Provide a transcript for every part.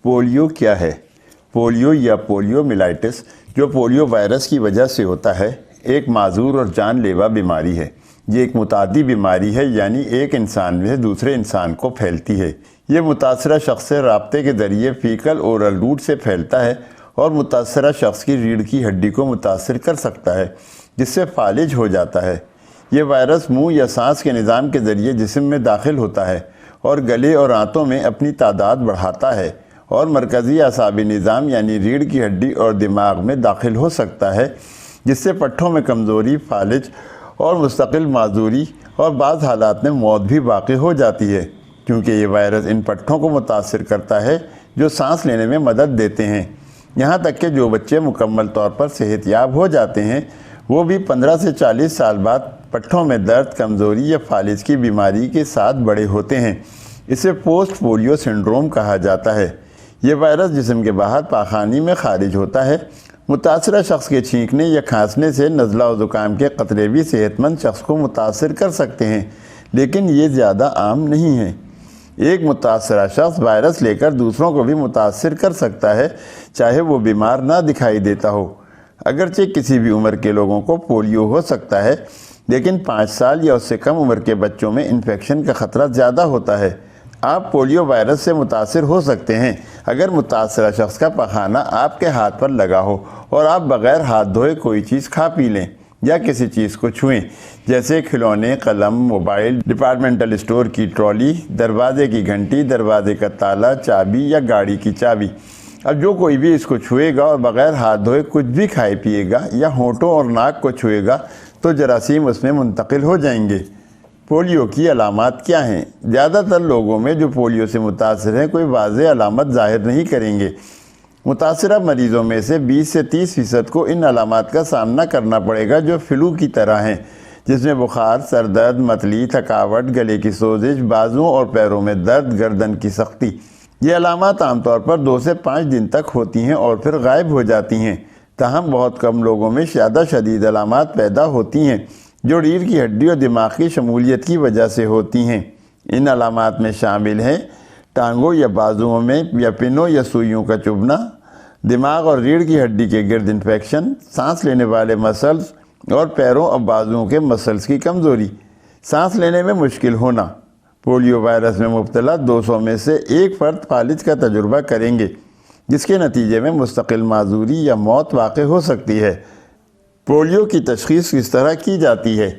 Polio کیا ہے؟ Polio یا پولیو میلائٹس جو پولیو وائرس کی وجہ سے ہوتا ہے ایک معذور اور جان لیوا بیماری ہے۔ یہ ایک متعدی بیماری ہے، یعنی ایک انسان میں دوسرے انسان کو پھیلتی ہے۔ یہ متاثرہ شخص سے رابطے کے ذریعے فیکل اورل روٹ سے پھیلتا ہے اور متاثرہ شخص کی ریڑھ کی ہڈی کو متاثر کر سکتا ہے، جس سے فالج ہو جاتا ہے۔ یہ وائرس منہ یا سانس کے نظام کے ذریعے جسم میں داخل ہوتا ہے اور گلے اور آنتوں میں اپنی تعداد بڑھاتا ہے اور مرکزی اعصابی نظام یعنی ریڑھ کی ہڈی اور دماغ میں داخل ہو سکتا ہے، جس سے پٹھوں میں کمزوری، فالج اور مستقل معذوری اور بعض حالات میں موت بھی واقع ہو جاتی ہے، کیونکہ یہ وائرس ان پٹھوں کو متاثر کرتا ہے جو سانس لینے میں مدد دیتے ہیں۔ یہاں تک کہ جو بچے مکمل طور پر صحت یاب ہو جاتے ہیں وہ بھی 15 سے 40 سال بعد پٹھوں میں درد، کمزوری یا فالج کی بیماری کے ساتھ بڑے ہوتے ہیں۔ اسے پوسٹ پولیو سنڈروم کہا جاتا ہے۔ یہ وائرس جسم کے باہر پاخانے میں خارج ہوتا ہے۔ متاثرہ شخص کے چھینکنے یا کھانسنے سے نزلہ و زکام کے قطرے بھی صحت مند شخص کو متاثر کر سکتے ہیں، لیکن یہ زیادہ عام نہیں ہیں۔ ایک متاثرہ شخص وائرس لے کر دوسروں کو بھی متاثر کر سکتا ہے، چاہے وہ بیمار نہ دکھائی دیتا ہو۔ اگرچہ کسی بھی عمر کے لوگوں کو پولیو ہو سکتا ہے، لیکن 5 سال یا اس سے کم عمر کے بچوں میں انفیکشن کا خطرہ زیادہ ہوتا ہے۔ آپ پولیو وائرس سے متاثر ہو سکتے ہیں اگر متاثرہ شخص کا پخانہ آپ کے ہاتھ پر لگا ہو اور آپ بغیر ہاتھ دھوئے کوئی چیز کھا پی لیں یا کسی چیز کو چھوئیں، جیسے کھلونے، قلم، موبائل، ڈپارٹمنٹل اسٹور کی ٹرالی، دروازے کی گھنٹی، دروازے کا تالا، چابی یا گاڑی کی چابی۔ اب جو کوئی بھی اس کو چھوئے گا اور بغیر ہاتھ دھوئے کچھ بھی کھائے پیے گا یا ہونٹوں اور ناک کو چھوئے گا تو جراثیم اس میں منتقل ہو جائیں گے۔ پولیو کی علامات کیا ہیں؟ زیادہ تر لوگوں میں جو پولیو سے متاثر ہیں کوئی واضح علامت ظاہر نہیں کریں گے۔ متاثرہ مریضوں میں سے 20 سے 30% کو ان علامات کا سامنا کرنا پڑے گا جو فلو کی طرح ہیں، جس میں بخار، سر درد، متلی، تھکاوٹ، گلے کی سوزش، بازوں اور پیروں میں درد، گردن کی سختی۔ یہ علامات عام طور پر 2 سے 5 دن تک ہوتی ہیں اور پھر غائب ہو جاتی ہیں۔ تاہم بہت کم لوگوں میں زیادہ شدید علامات پیدا ہوتی ہیں جو ریڑھ کی ہڈی اور دماغ کی شمولیت کی وجہ سے ہوتی ہیں۔ ان علامات میں شامل ہیں ٹانگوں یا بازوؤں میں یا پنوں یا سوئیوں کا چبھنا، دماغ اور ریڑھ کی ہڈی کے گرد انفیکشن، سانس لینے والے مسلز اور پیروں اور بازوؤں کے مسلز کی کمزوری، سانس لینے میں مشکل ہونا۔ پولیو وائرس میں مبتلا 200 میں سے 1 فرد فالج کا تجربہ کریں گے، جس کے نتیجے میں مستقل معذوری یا موت واقع ہو سکتی ہے۔ پولیو کی تشخیص کس طرح کی جاتی ہے؟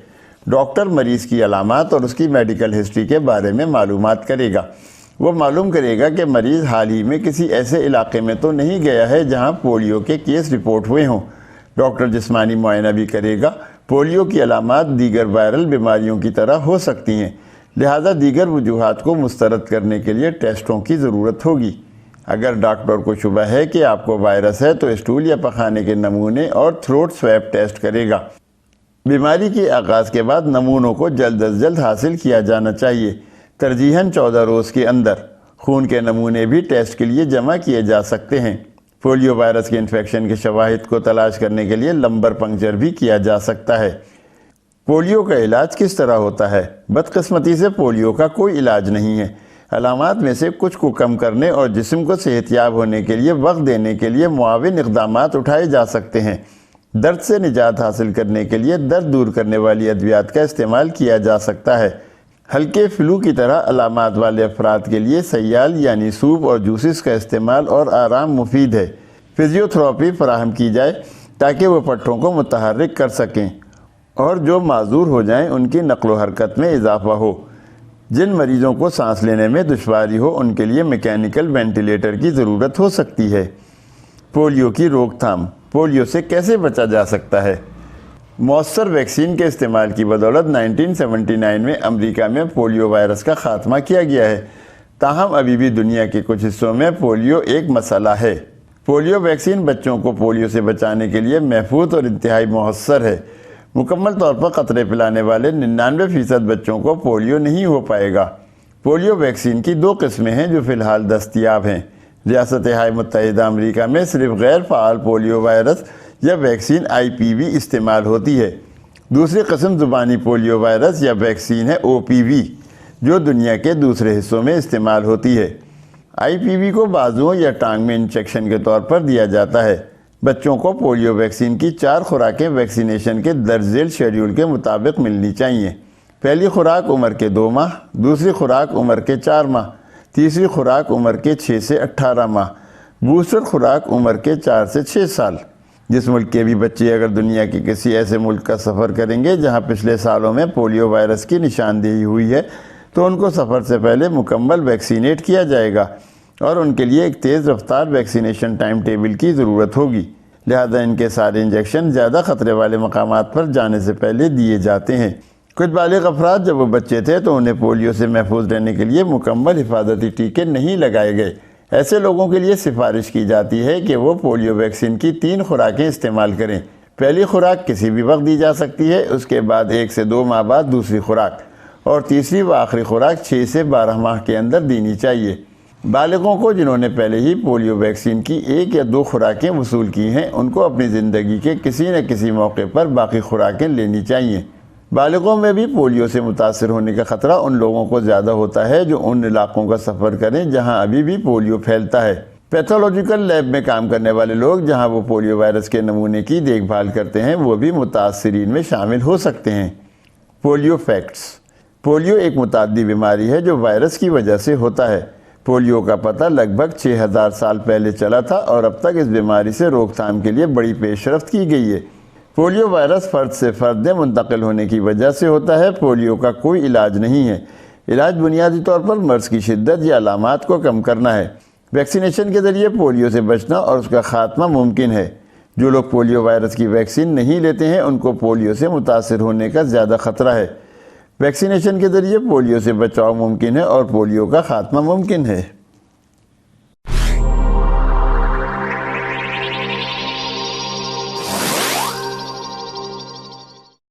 ڈاکٹر مریض کی علامات اور اس کی میڈیکل ہسٹری کے بارے میں معلومات کرے گا۔ وہ معلوم کرے گا کہ مریض حال ہی میں کسی ایسے علاقے میں تو نہیں گیا ہے جہاں پولیو کے کیس رپورٹ ہوئے ہوں۔ ڈاکٹر جسمانی معائنہ بھی کرے گا۔ پولیو کی علامات دیگر وائرل بیماریوں کی طرح ہو سکتی ہیں، لہذا دیگر وجوہات کو مسترد کرنے کے لیے ٹیسٹوں کی ضرورت ہوگی۔ اگر ڈاکٹر کو شبہ ہے کہ آپ کو وائرس ہے تو اسٹول یا پخانے کے نمونے اور تھروٹ سویب ٹیسٹ کرے گا۔ بیماری کے آغاز کے بعد نمونوں کو جلد از جلد حاصل کیا جانا چاہیے، ترجیحاً 14 روز کے اندر۔ خون کے نمونے بھی ٹیسٹ کے لیے جمع کیے جا سکتے ہیں۔ پولیو وائرس کے انفیکشن کے شواہد کو تلاش کرنے کے لیے لمبر پنکچر بھی کیا جا سکتا ہے۔ پولیو کا علاج کس طرح ہوتا ہے؟ بدقسمتی سے پولیو کا کوئی علاج نہیں ہے۔ علامات میں سے کچھ کو کم کرنے اور جسم کو صحت یاب ہونے کے لیے وقت دینے کے لیے معاون اقدامات اٹھائے جا سکتے ہیں۔ درد سے نجات حاصل کرنے کے لیے درد دور کرنے والی ادویات کا استعمال کیا جا سکتا ہے۔ ہلکے فلو کی طرح علامات والے افراد کے لیے سیال یعنی سوپ اور جوسز کا استعمال اور آرام مفید ہے۔ فزیوتھراپی فراہم کی جائے تاکہ وہ پٹھوں کو متحرک کر سکیں اور جو معذور ہو جائیں ان کی نقل و حرکت میں اضافہ ہو۔ جن مریضوں کو سانس لینے میں دشواری ہو ان کے لیے میکینیکل وینٹیلیٹر کی ضرورت ہو سکتی ہے۔ پولیو کی روک تھام۔ پولیو سے کیسے بچا جا سکتا ہے؟ مؤثر ویکسین کے استعمال کی بدولت 1979 میں امریکہ میں پولیو وائرس کا خاتمہ کیا گیا ہے، تاہم ابھی بھی دنیا کے کچھ حصوں میں پولیو ایک مسئلہ ہے۔ پولیو ویکسین بچوں کو پولیو سے بچانے کے لیے محفوظ اور انتہائی مؤثر ہے۔ مکمل طور پر قطرے پلانے والے 99% بچوں کو پولیو نہیں ہو پائے گا۔ پولیو ویکسین کی 2 قسمیں ہیں جو فی الحال دستیاب ہیں۔ ریاست متحدہ امریکہ میں صرف غیر فعال پولیو وائرس یا ویکسین IPV استعمال ہوتی ہے۔ دوسری قسم زبانی پولیو وائرس یا ویکسین ہے OPV، جو دنیا کے دوسرے حصوں میں استعمال ہوتی ہے۔ IPV کو بازوؤں یا ٹانگ میں انجیکشن کے طور پر دیا جاتا ہے۔ بچوں کو پولیو ویکسین کی 4 خوراکیں ویکسینیشن کے درج ذیل شیڈول کے مطابق ملنی چاہیے۔ پہلی خوراک عمر کے 2 ماہ، دوسری خوراک عمر کے 4 ماہ، تیسری خوراک عمر کے 6 سے 18 ماہ، بوسٹر خوراک عمر کے 4 سے 6 سال۔ جس ملک کے بھی بچے اگر دنیا کے کسی ایسے ملک کا سفر کریں گے جہاں پچھلے سالوں میں پولیو وائرس کی نشاندہی ہوئی ہے تو ان کو سفر سے پہلے مکمل ویکسینیٹ کیا جائے گا اور ان کے لیے ایک تیز رفتار ویکسینیشن ٹائم ٹیبل کی ضرورت ہوگی، لہذا ان کے سارے انجیکشن زیادہ خطرے والے مقامات پر جانے سے پہلے دیے جاتے ہیں۔ کچھ بالغ افراد جب وہ بچے تھے تو انہیں پولیو سے محفوظ رہنے کے لیے مکمل حفاظتی ٹیکے نہیں لگائے گئے۔ ایسے لوگوں کے لیے سفارش کی جاتی ہے کہ وہ پولیو ویکسین کی 3 خوراکیں استعمال کریں۔ پہلی خوراک کسی بھی وقت دی جا سکتی ہے، اس کے بعد 1 سے 2 ماہ بعد دوسری خوراک، اور تیسری و آخری خوراک 6 سے 12 ماہ کے اندر دینی چاہیے۔ بالغوں کو جنہوں نے پہلے ہی پولیو ویکسین کی 1 یا 2 خوراکیں وصول کی ہیں ان کو اپنی زندگی کے کسی نہ کسی موقع پر باقی خوراکیں لینی چاہیے۔ بالغوں میں بھی پولیو سے متاثر ہونے کا خطرہ ان لوگوں کو زیادہ ہوتا ہے جو ان علاقوں کا سفر کریں جہاں ابھی بھی پولیو پھیلتا ہے۔ پیتھولوجیکل لیب میں کام کرنے والے لوگ جہاں وہ پولیو وائرس کے نمونے کی دیکھ بھال کرتے ہیں وہ بھی متاثرین میں شامل ہو سکتے ہیں۔ Polio facts. پولیو ایک متعدی بیماری ہے جو وائرس کی وجہ سے ہوتا ہے۔ پولیو کا پتہ لگ بھگ 6000 سال پہلے چلا تھا اور اب تک اس بیماری سے روک تھام کے لیے بڑی پیش رفت کی گئی ہے۔ پولیو وائرس فرد سے فرد میں منتقل ہونے کی وجہ سے ہوتا ہے۔ پولیو کا کوئی علاج نہیں ہے۔ علاج بنیادی طور پر مرض کی شدت یا علامات کو کم کرنا ہے۔ ویکسینیشن کے ذریعے پولیو سے بچنا اور اس کا خاتمہ ممکن ہے۔ جو لوگ پولیو وائرس کی ویکسین نہیں لیتے ہیں ان کو پولیو سے متاثر ہونے کا زیادہ خطرہ ہے۔ ویکسینیشن کے ذریعے پولیو سے بچاؤ ممکن ہے اور پولیو کا خاتمہ ممکن ہے۔